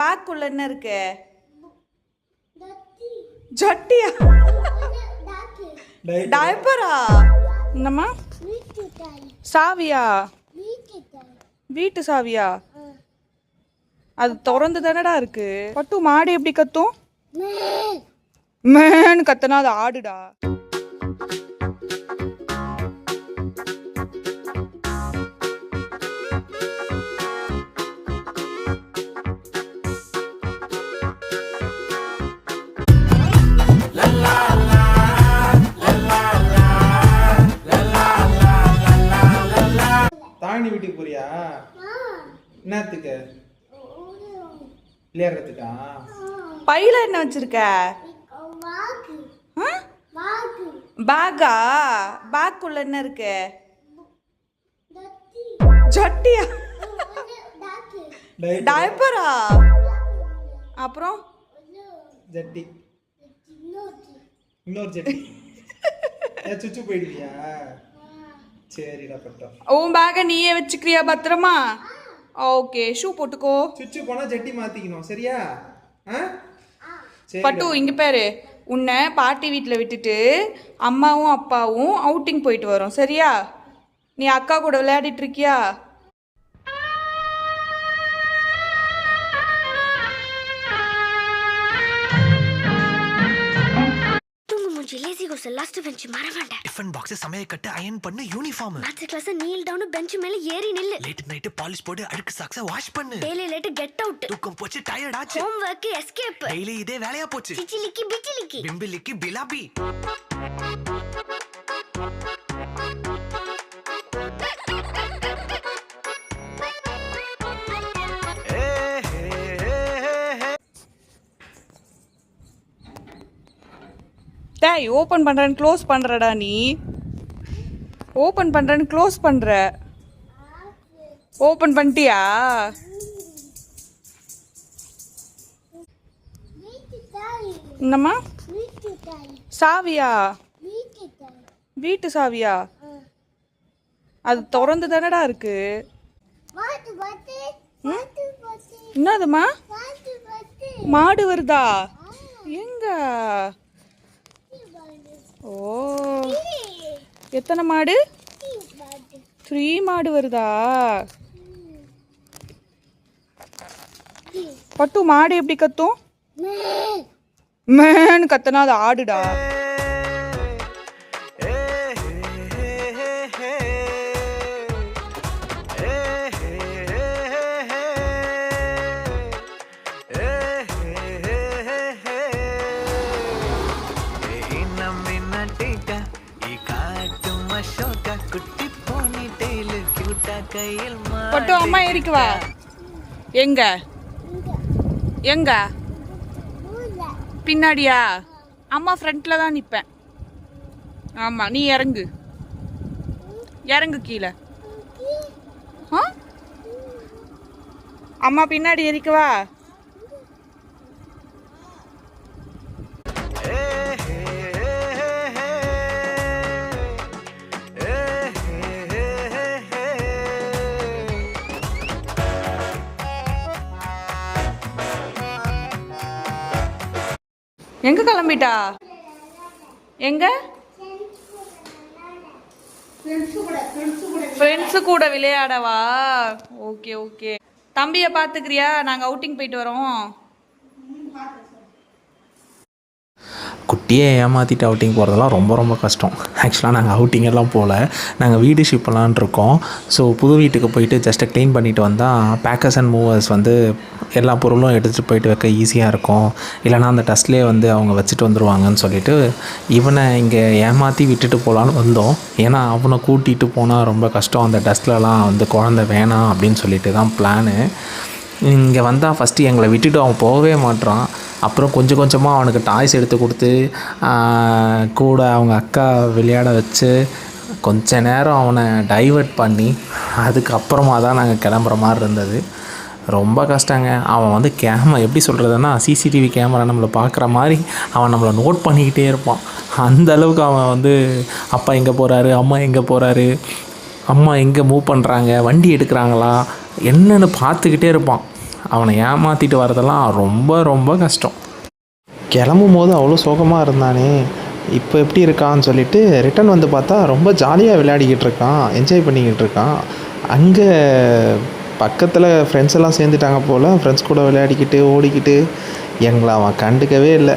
பேக்குள்ள என்ன இருக்கு? ஜட்டியா? டைப்பரா? என்னம்மா? சாவியா? வீட்டு சாவியா? அது திறந்து தானடா இருக்கு. பட்டு மாடு எப்படி கத்தும்? மேன்னு கத்துனா அது ஆடுடா. தாணி வீட்டுக்கு போறியா? என்னத்துக்கு? விளையாடுறதுக்கா? பையில என்ன வச்சிருக்க? பேக்கா? பேக்குள்ள என்ன இருக்கு? ஜட்டியா? டைப்பரா? அப்புறம் ஜட்டி. இன்னொரு ஜட்டி. சுச்சு போயிடுவியா? சரிடா பட்டா. உன் பேக்கை நீயே வச்சுக்கிறியா பத்திரமா? ஓகே, ஷூ போட்டுக்கோ. சுச்சு போனா ஜட்டி மாத்திக்கணும், சரியா? பட்டு இங்க பாரு, உன்னை பாட்டி வீட்டில் விட்டுட்டு அம்மாவும் அப்பாவும் அவுட்டிங் போயிட்டு வரோம், சரியா? நீ அக்கா கூட விளையாடிட்டு இருக்கியா? லாஸ்ட் பெஞ்ச் மறவாண்டா. டிஃபன் பாக்ஸ் சமைய கட்டு அயன் பண்ணு uniform. Maths class kneel down bench மேல ஏறி நில்லு. லேட் நைட் பாலிஷ் போட்டு அழுக்கு சாக்ஸ வாஷ் பண்ணு. Daily late get out. தூக்கம் போச்சு, டயர்ட் ஆச்சு. Home work escape. டெய்லி இதே வேலையா போச்சு. சிச்சிலிக்கி பிச்சிலிக்கி பிம்பிலிக்கி பிலாபி. டேய், ஓப்பன் பண்ணுறேன்னு க்ளோஸ் பண்ணுறடா நீ. ஓப்பன் பண்ணுறேன்னு க்ளோஸ் பண்ணுற. ஓப்பன் பண்ணிட்டியா? என்னம்மா? சாவியா? வீட்டு சாவியா? அது திறந்து தானடா இருக்கு. என்னதுமா? மாடு வருதா? எங்க? ஓ, எத்தனை மாடு? 3 மாடு வருதா? பட்டு மாடு எப்படி கத்தும்? மேன்னு கத்துனா அது ஆடுடா. பட்டு அம்மா ஏறிக்குவா. எங்க எங்க? பின்னாடியா? அம்மா ஃப்ரண்ட்ல தான் நிப்பேன். ஆமா, நீ இறங்கு இறங்கு கீழே. அம்மா பின்னாடி ஏறிக்குவா. எங்க கிளம்பிட்டா? எங்க? ஃப்ரெண்ட்ஸு கூட விளையாடவா? Okay okay. தம்பியை பார்த்துக்கிறியா? நாங்கள் அவுட்டிங் போயிட்டு வரோம். குட்டியை ஏமாற்றிட்டு அவுட்டிங் போகிறதெல்லாம் ரொம்ப ரொம்ப கஷ்டம். ஆக்சுவலாக நாங்கள் அவுட்டிங்கெல்லாம் போகல, நாங்கள் வீடு ஷிஃப்ட் பண்ணலான்னு இருக்கோம். ஸோ புது வீட்டுக்கு போயிட்டு ஜஸ்ட்டு க்ளீன் பண்ணிவிட்டு வந்தால் பேக்கர்ஸ் அண்ட் மூவர்ஸ் வந்து எல்லா பொருளும் எடுத்துகிட்டு போயிட்டு வைக்க ஈஸியாக இருக்கும். இல்லைனா அந்த டஸ்ட்லேயே வந்து அவங்க வச்சுட்டு வந்துடுவாங்கன்னு சொல்லிவிட்டு இவனை இங்கே ஏமாற்றி விட்டுட்டு போகலான்னு வந்தோம். ஏன்னா அவனை கூட்டிகிட்டு போனால் ரொம்ப கஷ்டம், அந்த டஸ்ட்லலாம் வந்து குழந்த வேணாம் அப்படின்னு சொல்லிட்டு தான் பிளானு. இங்கே வந்தால் ஃபஸ்ட்டு எங்களை விட்டுட்டு அவன் போகவே மாட்டான். அப்புறம் கொஞ்சம் கொஞ்சமாக அவனுக்கு டாய்ஸ் எடுத்து கொடுத்து கூட அவங்க அக்கா விளையாட வச்சு கொஞ்ச நேரம் அவனை டைவர்ட் பண்ணி அதுக்கப்புறமா தான் நாங்கள் கிளம்புற மாதிரி இருந்தது. ரொம்ப கஷ்டங்க. அவன் வந்து எப்படி சொல்கிறதுன்னா, சிசிடிவி கேமரா நம்மளை பார்க்குற மாதிரி அவன் நம்மளை நோட் பண்ணிக்கிட்டே இருப்பான். அந்த அளவுக்கு அவன் வந்து அப்பா எங்கே போகிறாரு, அம்மா எங்கே போகிறாரு, அம்மா எங்கே மூவ் பண்ணுறாங்க, வண்டி எடுக்கிறாங்களா என்னென்னு பார்த்துக்கிட்டே இருப்பான். அவனை ஏமாற்றிட்டு வரதெல்லாம் ரொம்ப ரொம்ப கஷ்டம். கிளம்பும் போது அவ்வளோ சோகமாக இருந்தானே, இப்போ எப்படி இருக்கான்னு சொல்லிட்டு ரிட்டன் வந்து பார்த்தா ரொம்ப ஜாலியாக விளையாடிக்கிட்டு இருக்கான், என்ஜாய் பண்ணிக்கிட்டு இருக்கான். அங்கே பக்கத்தில் ஃப்ரெண்ட்ஸ் எல்லாம் சேர்ந்துட்டாங்க போல், ஃப்ரெண்ட்ஸ் கூட விளையாடிக்கிட்டு ஓடிக்கிட்டு எங்களை அவன் கண்டுக்கவே இல்லை.